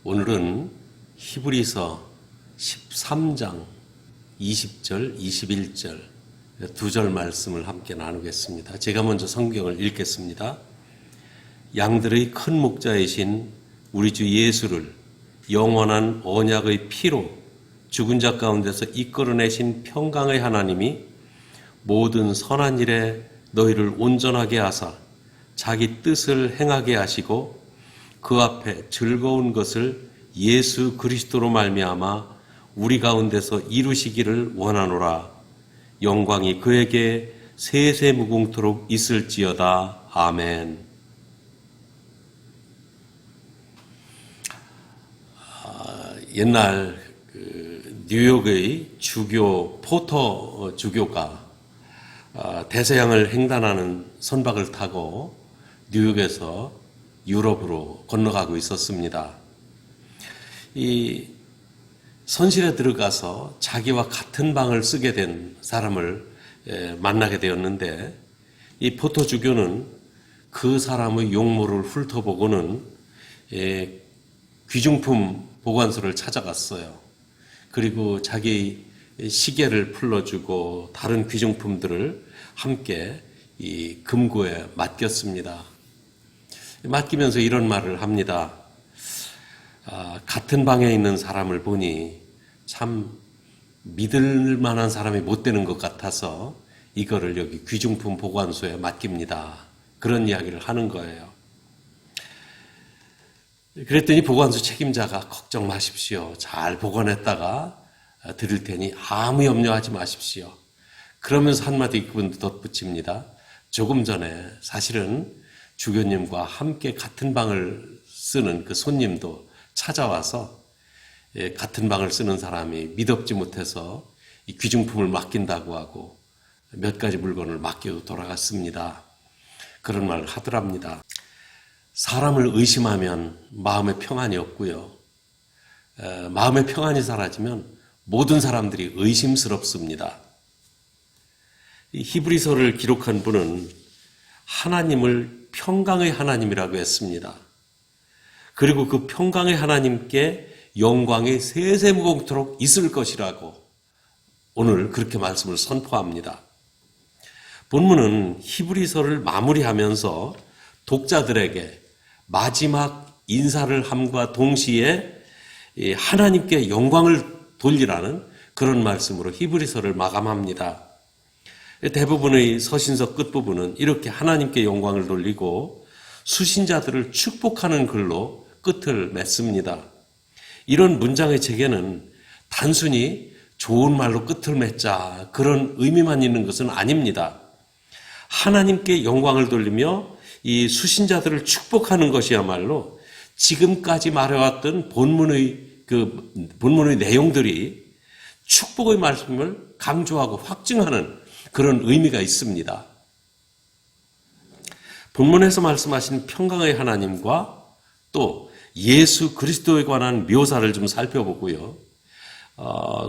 오늘은 히브리서 13장 20절, 21절 두 절 말씀을 함께 나누겠습니다. 제가 먼저 성경을 읽겠습니다. 양들의 큰 목자이신 우리 주 예수를 영원한 언약의 피로 죽은 자 가운데서 이끌어내신 평강의 하나님이 모든 선한 일에 너희를 온전하게 하사 자기 뜻을 행하게 하시고 그 앞에 즐거운 것을 예수 그리스도로 말미암아 우리 가운데서 이루시기를 원하노라. 영광이 그에게 세세 무궁토록 있을지어다. 아멘. 옛날 뉴욕의 주교 포터 주교가 대서양을 횡단하는 선박을 타고 뉴욕에서 유럽으로 건너가고 있었습니다. 이 선실에 들어가서 자기와 같은 방을 쓰게 된 사람을 만나게 되었는데, 이 포터 주교는 그 사람의 용모를 훑어보고는 귀중품 보관소를 찾아갔어요. 그리고 자기 시계를 풀러주고 다른 귀중품들을 함께 이 금고에 맡겼습니다. 맡기면서 이런 말을 합니다. 같은 방에 있는 사람을 보니 참 믿을 만한 사람이 못 되는 것 같아서 이거를 여기 귀중품 보관소에 맡깁니다. 그런 이야기를 하는 거예요. 그랬더니 보관소 책임자가 걱정 마십시오. 잘 보관했다가 드릴 테니 아무 염려하지 마십시오. 그러면서 한마디 그분도 덧붙입니다. 조금 전에 사실은 주교님과 함께 같은 방을 쓰는 그 손님도 찾아와서 같은 방을 쓰는 사람이 믿업지 못해서 이 귀중품을 맡긴다고 하고 몇 가지 물건을 맡기고 돌아갔습니다. 그런 말을 하더랍니다. 사람을 의심하면 마음의 평안이 없고요. 마음의 평안이 사라지면 모든 사람들이 의심스럽습니다. 이 히브리서를 기록한 분은 하나님을 평강의 하나님이라고 했습니다. 그리고 그 평강의 하나님께 영광이 세세무궁토록 있을 것이라고 오늘 그렇게 말씀을 선포합니다. 본문은 히브리서를 마무리하면서 독자들에게 마지막 인사를 함과 동시에 하나님께 영광을 돌리라는 그런 말씀으로 히브리서를 마감합니다. 대부분의 서신서 끝부분은 이렇게 하나님께 영광을 돌리고 수신자들을 축복하는 글로 끝을 맺습니다. 이런 문장의 체계는 단순히 좋은 말로 끝을 맺자 그런 의미만 있는 것은 아닙니다. 하나님께 영광을 돌리며 이 수신자들을 축복하는 것이야말로 지금까지 말해왔던 본문의 내용들이 축복의 말씀을 강조하고 확증하는 그런 의미가 있습니다. 본문에서 말씀하신 평강의 하나님과 또 예수 그리스도에 관한 묘사를 좀 살펴보고요.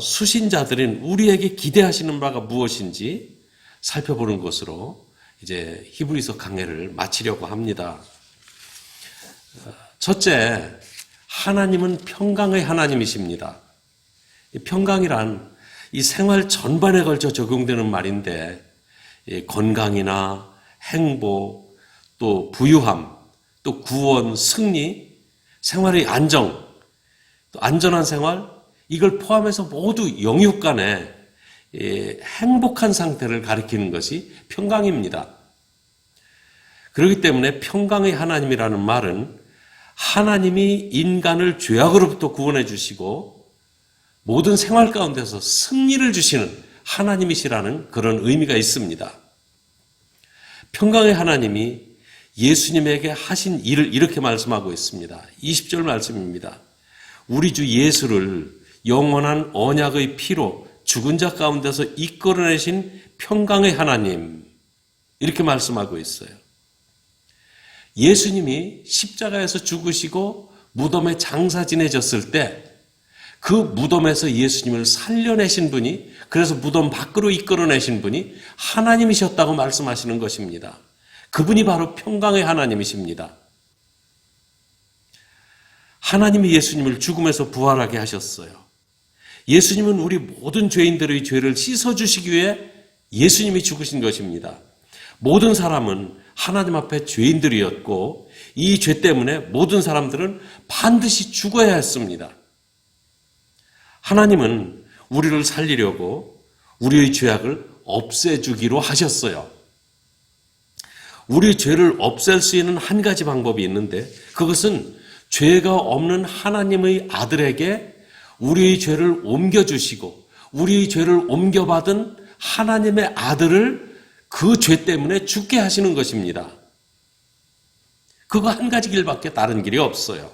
수신자들인 우리에게 기대하시는 바가 무엇인지 살펴보는 것으로 이제 히브리서 강해를 마치려고 합니다. 첫째, 하나님은 평강의 하나님이십니다. 평강이란 이 생활 전반에 걸쳐 적용되는 말인데, 건강이나 행복, 또 부유함, 또 구원, 승리, 생활의 안정, 또 안전한 생활, 이걸 포함해서 모두 영육 간에 행복한 상태를 가리키는 것이 평강입니다. 그렇기 때문에 평강의 하나님이라는 말은 하나님이 인간을 죄악으로부터 구원해 주시고 모든 생활 가운데서 승리를 주시는 하나님이시라는 그런 의미가 있습니다. 평강의 하나님이 예수님에게 하신 일을 이렇게 말씀하고 있습니다. 20절 말씀입니다. 우리 주 예수를 영원한 언약의 피로 죽은 자 가운데서 이끌어내신 평강의 하나님, 이렇게 말씀하고 있어요. 예수님이 십자가에서 죽으시고 무덤에 장사 지내졌을 때 그 무덤에서 예수님을 살려내신 분이, 그래서 무덤 밖으로 이끌어내신 분이 하나님이셨다고 말씀하시는 것입니다. 그분이 바로 평강의 하나님이십니다. 하나님이 예수님을 죽음에서 부활하게 하셨어요. 예수님은 우리 모든 죄인들의 죄를 씻어주시기 위해 예수님이 죽으신 것입니다. 모든 사람은 하나님 앞에 죄인들이었고 이 죄 때문에 모든 사람들은 반드시 죽어야 했습니다. 하나님은 우리를 살리려고 우리의 죄악을 없애주기로 하셨어요. 우리 죄를 없앨 수 있는 한 가지 방법이 있는데 그것은 죄가 없는 하나님의 아들에게 우리의 죄를 옮겨주시고 우리의 죄를 옮겨받은 하나님의 아들을 그 죄 때문에 죽게 하시는 것입니다. 그거 한 가지 길밖에 다른 길이 없어요.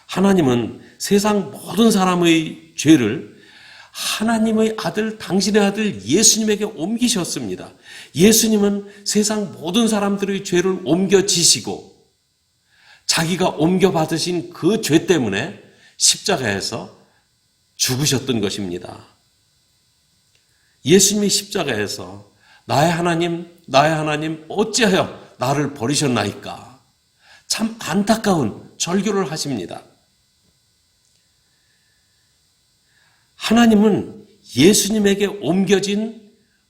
하나님은 세상 모든 사람의 죄를 하나님의 아들, 당신의 아들 예수님에게 옮기셨습니다. 예수님은 세상 모든 사람들의 죄를 옮겨지시고 자기가 옮겨받으신 그 죄 때문에 십자가에서 죽으셨던 것입니다. 예수님이 십자가에서 나의 하나님 어찌하여 나를 버리셨나이까? 참 안타까운 절규를 하십니다. 하나님은 예수님에게 옮겨진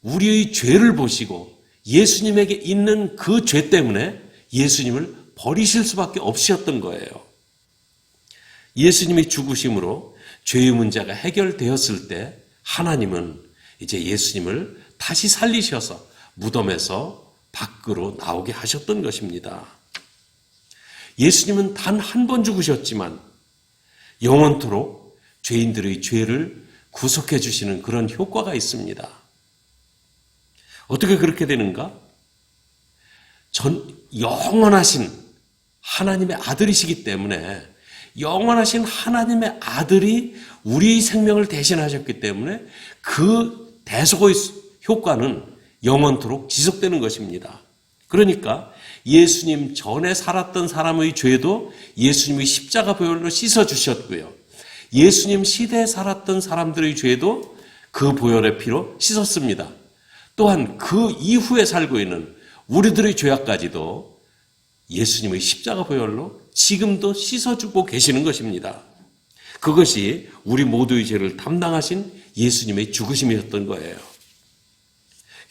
우리의 죄를 보시고 예수님에게 있는 그 죄 때문에 예수님을 버리실 수밖에 없으셨던 거예요. 예수님이 죽으심으로 죄의 문제가 해결되었을 때 하나님은 이제 예수님을 다시 살리셔서 무덤에서 밖으로 나오게 하셨던 것입니다. 예수님은 단 한 번 죽으셨지만 영원토록 죄인들의 죄를 구속해 주시는 그런 효과가 있습니다. 어떻게 그렇게 되는가? 영원하신 하나님의 아들이시기 때문에 영원하신 하나님의 아들이 우리 생명을 대신하셨기 때문에 그 대속의 효과는 영원토록 지속되는 것입니다. 그러니까 예수님 전에 살았던 사람의 죄도 예수님의 십자가 보혈로 씻어주셨고요. 예수님 시대에 살았던 사람들의 죄도 그 보혈의 피로 씻었습니다. 또한 그 이후에 살고 있는 우리들의 죄악까지도 예수님의 십자가 보혈로 지금도 씻어주고 계시는 것입니다. 그것이 우리 모두의 죄를 담당하신 예수님의 죽으심이었던 거예요.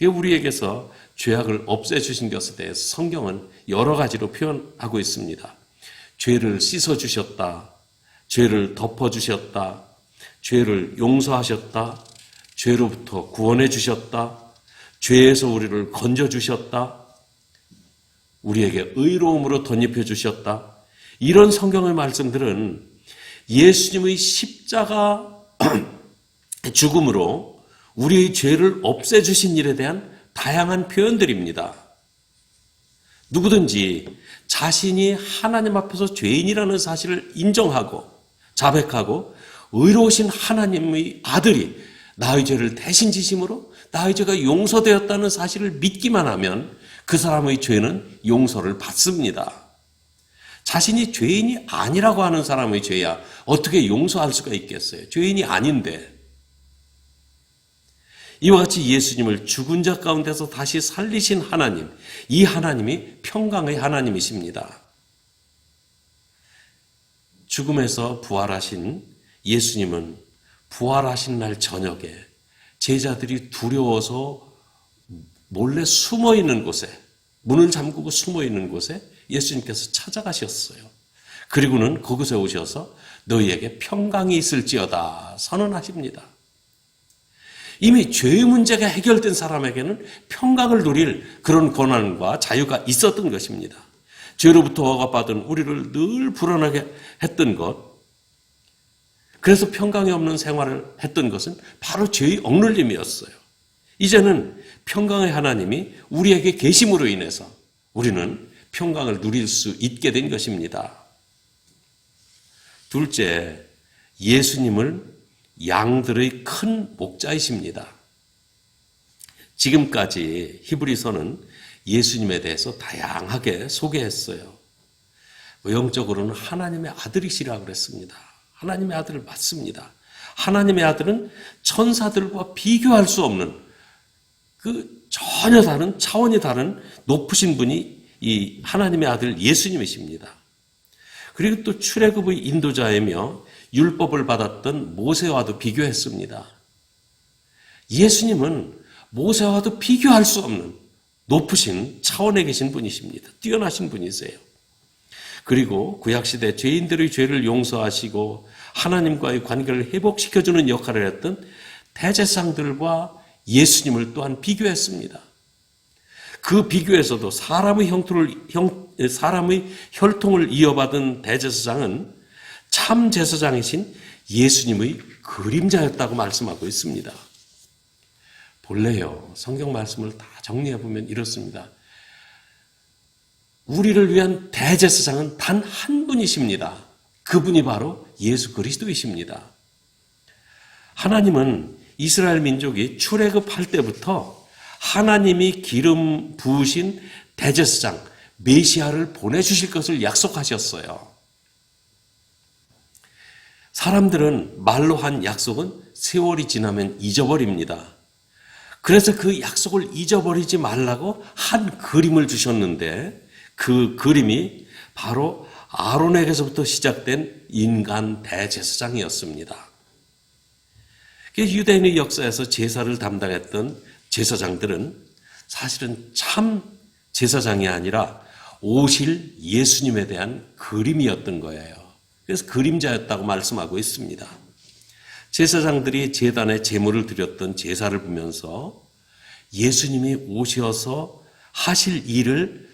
우리에게서 죄악을 없애주신 것에 대해서 성경은 여러 가지로 표현하고 있습니다. 죄를 씻어주셨다, 죄를 덮어주셨다, 죄를 용서하셨다, 죄로부터 구원해 주셨다, 죄에서 우리를 건져주셨다, 우리에게 의로움으로 덧입혀 주셨다. 이런 성경의 말씀들은 예수님의 십자가 죽음으로 우리의 죄를 없애주신 일에 대한 다양한 표현들입니다. 누구든지 자신이 하나님 앞에서 죄인이라는 사실을 인정하고 자백하고 의로우신 하나님의 아들이 나의 죄를 대신 지심으로 나의 죄가 용서되었다는 사실을 믿기만 하면 그 사람의 죄는 용서를 받습니다. 자신이 죄인이 아니라고 하는 사람의 죄야 어떻게 용서할 수가 있겠어요? 죄인이 아닌데. 이와 같이 예수님을 죽은 자 가운데서 다시 살리신 하나님, 이 하나님이 평강의 하나님이십니다. 죽음에서 부활하신 예수님은 부활하신 날 저녁에 제자들이 두려워서 몰래 숨어 있는 곳에, 문을 잠그고 숨어 있는 곳에 예수님께서 찾아가셨어요. 그리고는 그곳에 오셔서 너희에게 평강이 있을지어다 선언하십니다. 이미 죄의 문제가 해결된 사람에게는 평강을 누릴 그런 권한과 자유가 있었던 것입니다. 죄로부터 허가받은 우리를 늘 불안하게 했던 것, 그래서 평강이 없는 생활을 했던 것은 바로 죄의 억눌림이었어요. 이제는 평강의 하나님이 우리에게 계심으로 인해서 우리는 평강을 누릴 수 있게 된 것입니다. 둘째, 예수님을 양들의 큰 목자이십니다. 지금까지 히브리서는 예수님에 대해서 다양하게 소개했어요. 영적으로는 하나님의 아들이시라고 그랬습니다. 하나님의 아들을 맞습니다. 하나님의 아들은 천사들과 비교할 수 없는 그 전혀 다른 차원이 다른 높으신 분이 이 하나님의 아들 예수님이십니다. 그리고 또 출애굽의 인도자이며 율법을 받았던 모세와도 비교했습니다. 예수님은 모세와도 비교할 수 없는 높으신 차원에 계신 분이십니다. 뛰어나신 분이세요. 그리고 구약시대 죄인들의 죄를 용서하시고 하나님과의 관계를 회복시켜주는 역할을 했던 대제사장들과 예수님을 또한 비교했습니다. 그 비교에서도 사람의 혈통을 이어받은 대제사장은 참 제사장이신 예수님의 그림자였다고 말씀하고 있습니다. 본래요, 성경 말씀을 다 정리해 보면 이렇습니다. 우리를 위한 대제사장은 단 한 분이십니다. 그분이 바로 예수 그리스도이십니다. 하나님은 이스라엘 민족이 출애굽할 때부터 하나님이 기름 부으신 대제사장 메시아를 보내주실 것을 약속하셨어요. 사람들은 말로 한 약속은 세월이 지나면 잊어버립니다. 그래서 그 약속을 잊어버리지 말라고 한 그림을 주셨는데 그 그림이 바로 아론에게서부터 시작된 인간 대제사장이었습니다. 유대인의 역사에서 제사를 담당했던 제사장들은 사실은 참 제사장이 아니라 오실 예수님에 대한 그림이었던 거예요. 그래서 그림자였다고 말씀하고 있습니다. 제사장들이 제단에 제물을 드렸던 제사를 보면서 예수님이 오셔서 하실 일을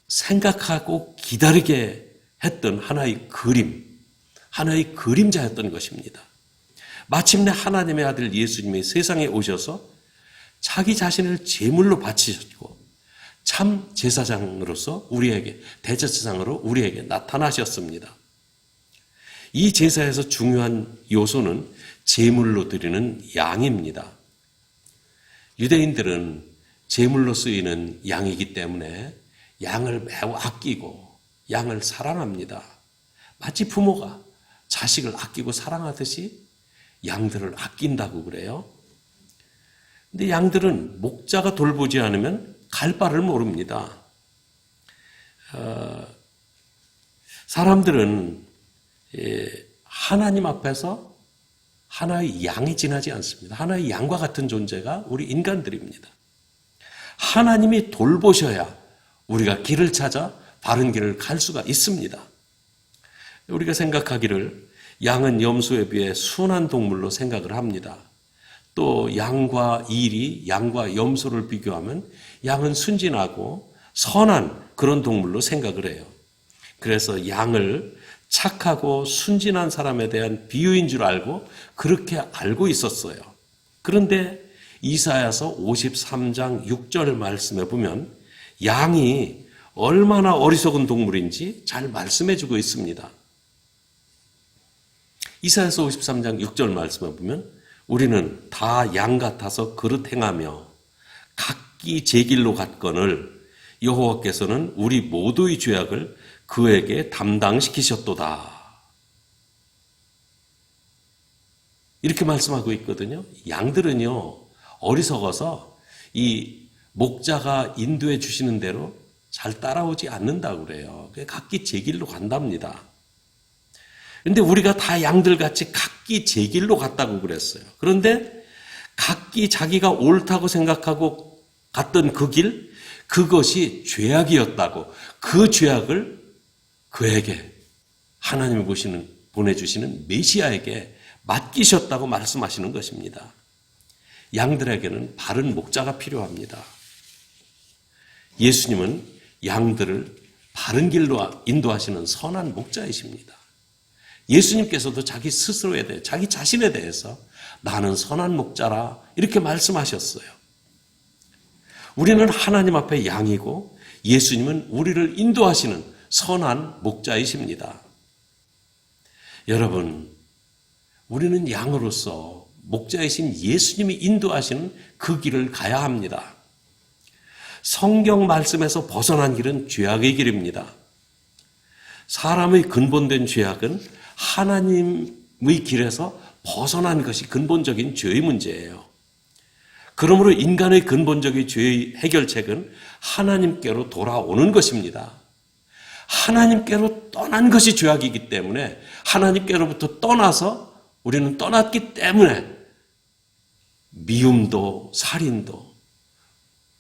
생각하고 기다리게 했던 하나의 그림, 하나의 그림자였던 것입니다. 마침내 하나님의 아들 예수님이 세상에 오셔서 자기 자신을 제물로 바치셨고 참 제사장으로서 우리에게, 대제사장으로 우리에게 나타나셨습니다. 이 제사에서 중요한 요소는 제물로 드리는 양입니다. 유대인들은 제물로 쓰이는 양이기 때문에 양을 매우 아끼고 양을 사랑합니다. 마치 부모가 자식을 아끼고 사랑하듯이 양들을 아낀다고 그래요. 근데 양들은 목자가 돌보지 않으면 갈 바를 모릅니다. 사람들은 하나님 앞에서 하나의 양이 지나지 않습니다. 하나의 양과 같은 존재가 우리 인간들입니다. 하나님이 돌보셔야 우리가 길을 찾아 바른 길을 갈 수가 있습니다. 우리가 생각하기를 양은 염소에 비해 순한 동물로 생각을 합니다. 또 양과 일이 양과 염소를 비교하면 양은 순진하고 선한 그런 동물로 생각을 해요. 그래서 양을 착하고 순진한 사람에 대한 비유인 줄 알고 그렇게 알고 있었어요. 그런데 이사야서 53장 6절 말씀에 보면 양이 얼마나 어리석은 동물인지 잘 말씀해 주고 있습니다. 이사야서 53장 6절 말씀에 보면 우리는 다 양 같아서 그릇 행하며 각기 제 길로 갔거늘 여호와께서는 우리 모두의 죄악을 그에게 담당시키셨도다. 이렇게 말씀하고 있거든요. 양들은요, 어리석어서 이 목자가 인도해 주시는 대로 잘 따라오지 않는다고 그래요. 각기 제 길로 간답니다. 그런데 우리가 다 양들같이 각기 제 길로 갔다고 그랬어요. 그런데 각기 자기가 옳다고 생각하고 갔던 그 길, 그것이 죄악이었다고, 그 죄악을 그에게 하나님이 보내주시는 메시아에게 맡기셨다고 말씀하시는 것입니다. 양들에게는 바른 목자가 필요합니다. 예수님은 양들을 바른 길로 인도하시는 선한 목자이십니다. 예수님께서도 자기 스스로에 대해, 자기 자신에 대해서 나는 선한 목자라 이렇게 말씀하셨어요. 우리는 하나님 앞에 양이고 예수님은 우리를 인도하시는 선한 목자이십니다. 여러분, 우리는 양으로서 목자이신 예수님이 인도하시는 그 길을 가야 합니다. 성경 말씀에서 벗어난 길은 죄악의 길입니다. 사람의 근본된 죄악은 하나님의 길에서 벗어난 것이 근본적인 죄의 문제예요. 그러므로 인간의 근본적인 죄의 해결책은 하나님께로 돌아오는 것입니다. 하나님께로 떠난 것이 죄악이기 때문에 하나님께로부터 떠나서 우리는 떠났기 때문에 미움도 살인도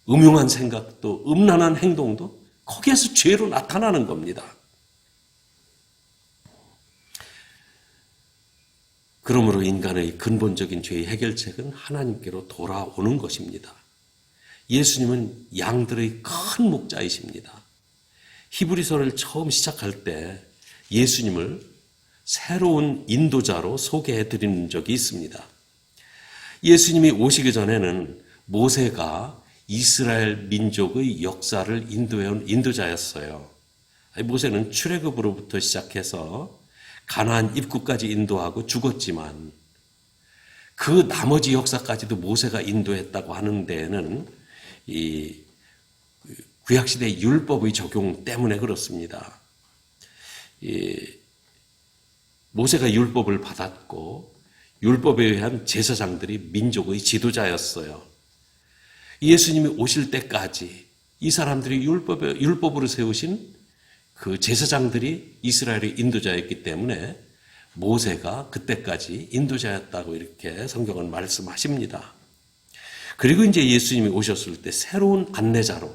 음흉한 생각도 음란한 행동도 거기에서 죄로 나타나는 겁니다. 그러므로 인간의 근본적인 죄의 해결책은 하나님께로 돌아오는 것입니다. 예수님은 양들의 큰 목자이십니다. 히브리서를 처음 시작할 때 예수님을 새로운 인도자로 소개해 드리는 적이 있습니다. 예수님이 오시기 전에는 모세가 이스라엘 민족의 역사를 인도해온 인도자였어요. 모세는 출애굽으로부터 시작해서 가나안 입구까지 인도하고 죽었지만 그 나머지 역사까지도 모세가 인도했다고 하는 데에는 이 구약시대의 율법의 적용 때문에 그렇습니다. 모세가 율법을 받았고 율법에 의한 제사장들이 민족의 지도자였어요. 예수님이 오실 때까지 이 사람들이 율법으로 세우신 그 제사장들이 이스라엘의 인도자였기 때문에 모세가 그때까지 인도자였다고 이렇게 성경은 말씀하십니다. 그리고 이제 예수님이 오셨을 때 새로운 안내자로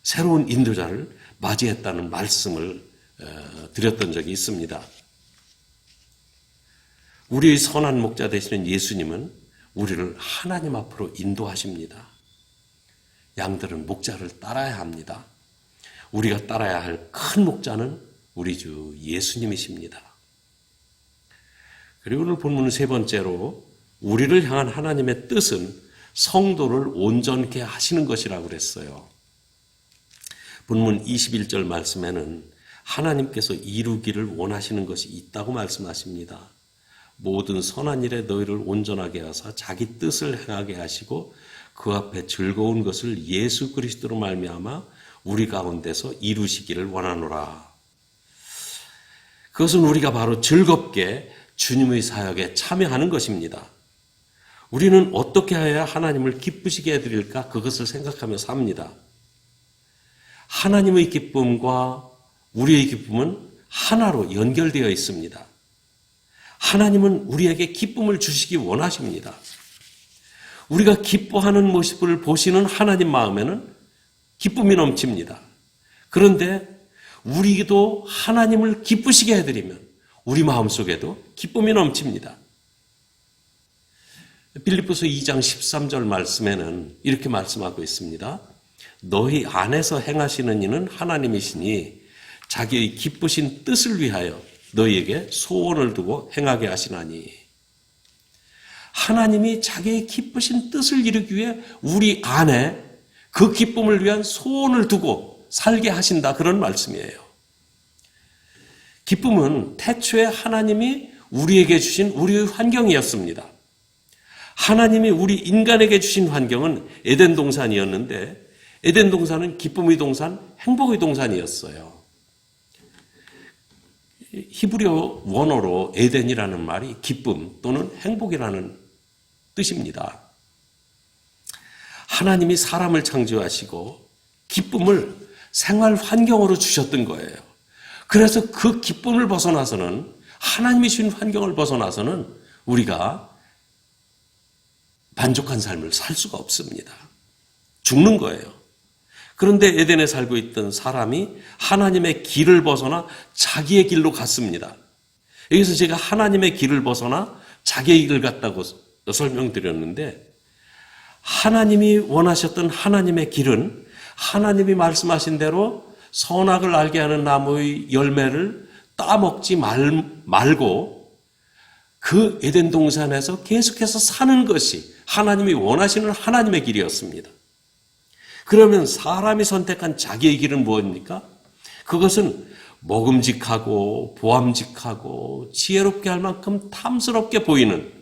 새로운 인도자를 맞이했다는 말씀을 드렸던 적이 있습니다. 우리의 선한 목자 되시는 예수님은 우리를 하나님 앞으로 인도하십니다. 양들은 목자를 따라야 합니다. 우리가 따라야 할 큰 목자는 우리 주 예수님이십니다. 그리고 오늘 본문은 세 번째로 우리를 향한 하나님의 뜻은 성도를 온전케 하시는 것이라고 그랬어요. 본문 21절 말씀에는 하나님께서 이루기를 원하시는 것이 있다고 말씀하십니다. 모든 선한 일에 너희를 온전하게 하사 자기 뜻을 행하게 하시고 그 앞에 즐거운 것을 예수 그리스도로 말미암아 우리 가운데서 이루시기를 원하노라. 그것은 우리가 바로 즐겁게 주님의 사역에 참여하는 것입니다. 우리는 어떻게 해야 하나님을 기쁘시게 해드릴까? 그것을 생각하며 삽니다. 하나님의 기쁨과 우리의 기쁨은 하나로 연결되어 있습니다. 하나님은 우리에게 기쁨을 주시기 원하십니다. 우리가 기뻐하는 모습을 보시는 하나님 마음에는 기쁨이 넘칩니다. 그런데 우리도 하나님을 기쁘시게 해드리면 우리 마음속에도 기쁨이 넘칩니다. 빌립보서 2장 13절 말씀에는 이렇게 말씀하고 있습니다. 너희 안에서 행하시는 이는 하나님이시니 자기의 기쁘신 뜻을 위하여 너희에게 소원을 두고 행하게 하시나니. 하나님이 자기의 기쁘신 뜻을 이루기 위해 우리 안에 그 기쁨을 위한 소원을 두고 살게 하신다, 그런 말씀이에요. 기쁨은 태초에 하나님이 우리에게 주신 우리의 환경이었습니다. 하나님이 우리 인간에게 주신 환경은 에덴 동산이었는데 에덴 동산은 기쁨의 동산, 행복의 동산이었어요. 히브리어 원어로 에덴이라는 말이 기쁨 또는 행복이라는 뜻입니다. 하나님이 사람을 창조하시고 기쁨을 생활 환경으로 주셨던 거예요. 그래서 그 기쁨을 벗어나서는, 하나님이 주신 환경을 벗어나서는 우리가 만족한 삶을 살 수가 없습니다. 죽는 거예요. 그런데 에덴에 살고 있던 사람이 하나님의 길을 벗어나 자기의 길로 갔습니다. 여기서 제가 하나님의 길을 벗어나 자기의 길을 갔다고 설명드렸는데, 하나님이 원하셨던 하나님의 길은 하나님이 말씀하신 대로 선악을 알게 하는 나무의 열매를 따먹지 말고 그 에덴 동산에서 계속해서 사는 것이 하나님이 원하시는 하나님의 길이었습니다. 그러면 사람이 선택한 자기의 길은 무엇입니까? 그것은 먹음직하고 보암직하고 지혜롭게 할 만큼 탐스럽게 보이는,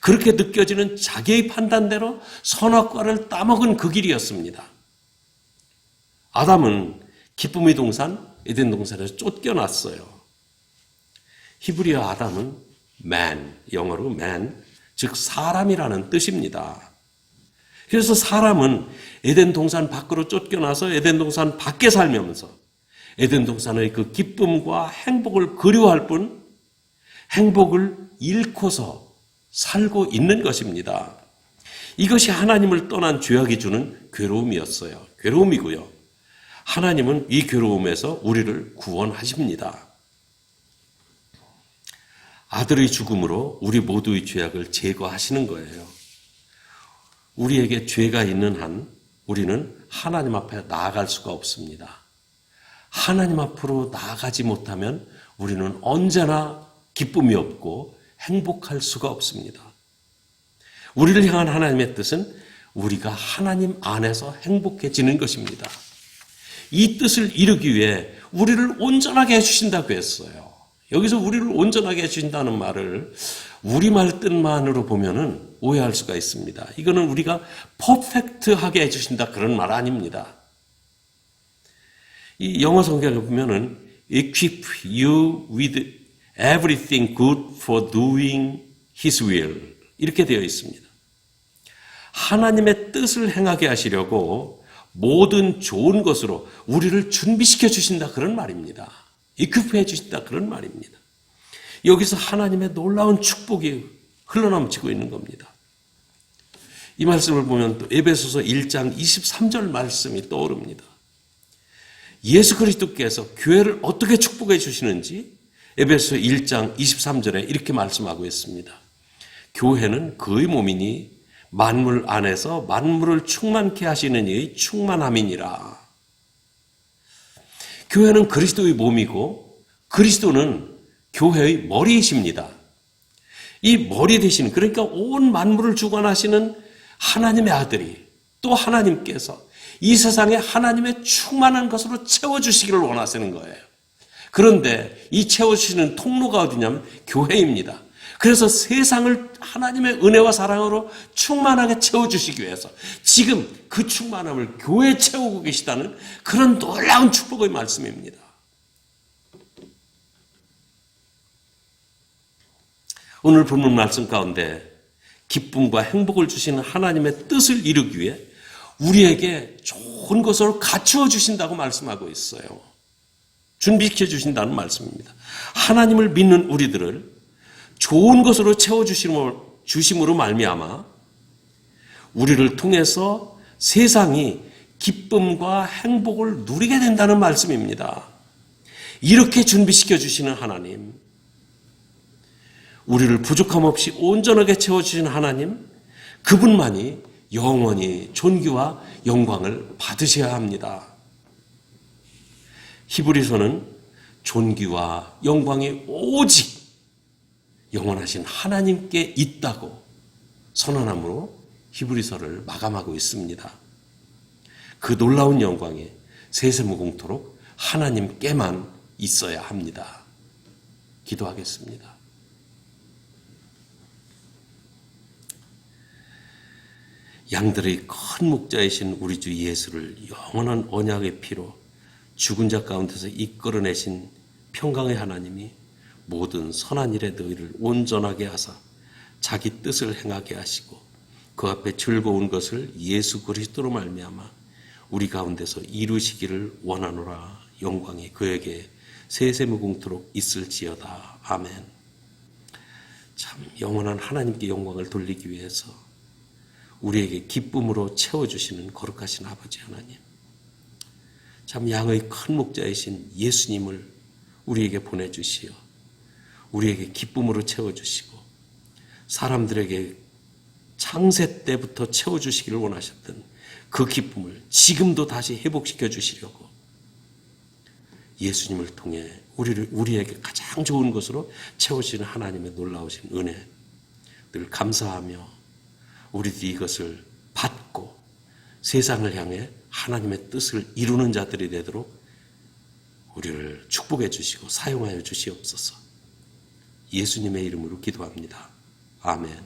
그렇게 느껴지는 자기의 판단대로 선악과를 따먹은 그 길이었습니다. 아담은 기쁨의 동산, 에덴 동산에서 쫓겨났어요. 히브리어 아담은 man, 영어로 man, 즉 사람이라는 뜻입니다. 그래서 사람은 에덴 동산 밖으로 쫓겨나서 에덴 동산 밖에 살면서 에덴 동산의 그 기쁨과 행복을 그리워할 뿐 행복을 잃고서 살고 있는 것입니다. 이것이 하나님을 떠난 죄악이 주는 괴로움이었어요. 괴로움이고요. 하나님은 이 괴로움에서 우리를 구원하십니다. 아들의 죽음으로 우리 모두의 죄악을 제거하시는 거예요. 우리에게 죄가 있는 한 우리는 하나님 앞에 나아갈 수가 없습니다. 하나님 앞으로 나아가지 못하면 우리는 언제나 기쁨이 없고 행복할 수가 없습니다. 우리를 향한 하나님의 뜻은 우리가 하나님 안에서 행복해지는 것입니다. 이 뜻을 이루기 위해 우리를 온전하게 해주신다고 했어요. 여기서 우리를 온전하게 해주신다는 말을 우리말 뜻만으로 보면은 오해할 수가 있습니다. 이거는 우리가 퍼펙트하게 해주신다 그런 말 아닙니다. 이 영어 성경을 보면은 equip you with everything good for doing His will 이렇게 되어 있습니다. 하나님의 뜻을 행하게 하시려고 모든 좋은 것으로 우리를 준비시켜 주신다 그런 말입니다. equip해 주신다 그런 말입니다. 여기서 하나님의 놀라운 축복이 흘러넘치고 있는 겁니다. 이 말씀을 보면 또 에베소서 1장 23절 말씀이 떠오릅니다. 예수 그리스도께서 교회를 어떻게 축복해 주시는지 에베소 1장 23절에 이렇게 말씀하고 있습니다. 교회는 그의 몸이니 만물 안에서 만물을 충만케 하시는 이의 충만함이니라. 교회는 그리스도의 몸이고 그리스도는 교회의 머리이십니다. 이 머리 대신 그러니까 온 만물을 주관하시는 하나님의 아들이 또 하나님께서 이 세상에 하나님의 충만한 것으로 채워주시기를 원하시는 거예요. 그런데 이 채워주시는 통로가 어디냐면 교회입니다. 그래서 세상을 하나님의 은혜와 사랑으로 충만하게 채워주시기 위해서 지금 그 충만함을 교회에 채우고 계시다는 그런 놀라운 축복의 말씀입니다. 오늘 본문 말씀 가운데 기쁨과 행복을 주시는 하나님의 뜻을 이루기 위해 우리에게 좋은 것으로 갖추어 주신다고 말씀하고 있어요. 준비시켜 주신다는 말씀입니다. 하나님을 믿는 우리들을 좋은 것으로 채워주심으로 말미암아 우리를 통해서 세상이 기쁨과 행복을 누리게 된다는 말씀입니다. 이렇게 준비시켜 주시는 하나님, 우리를 부족함 없이 온전하게 채워주시는 하나님, 그분만이 영원히 존귀와 영광을 받으셔야 합니다. 히브리서는 존귀와 영광이 오직 영원하신 하나님께 있다고 선언함으로 히브리서를 마감하고 있습니다. 그 놀라운 영광이 세세무공토록 하나님께만 있어야 합니다. 기도하겠습니다. 양들의 큰 목자이신 우리 주 예수를 영원한 언약의 피로 죽은 자 가운데서 이끌어내신 평강의 하나님이 모든 선한 일에 너희를 온전하게 하사 자기 뜻을 행하게 하시고 그 앞에 즐거운 것을 예수 그리스도로 말미암아 우리 가운데서 이루시기를 원하노라. 영광이 그에게 세세무궁토록 있을지어다. 아멘. 참 영원한 하나님께 영광을 돌리기 위해서 우리에게 기쁨으로 채워주시는 거룩하신 아버지 하나님, 참 양의 큰 목자이신 예수님을 우리에게 보내주시어 우리에게 기쁨으로 채워주시고 사람들에게 창세 때부터 채워주시기를 원하셨던 그 기쁨을 지금도 다시 회복시켜 주시려고 예수님을 통해 우리에게 가장 좋은 것으로 채워주시는 하나님의 놀라우신 은혜 늘 감사하며 우리도 이것을 받고 세상을 향해 하나님의 뜻을 이루는 자들이 되도록 우리를 축복해 주시고 사용하여 주시옵소서. 예수님의 이름으로 기도합니다. 아멘.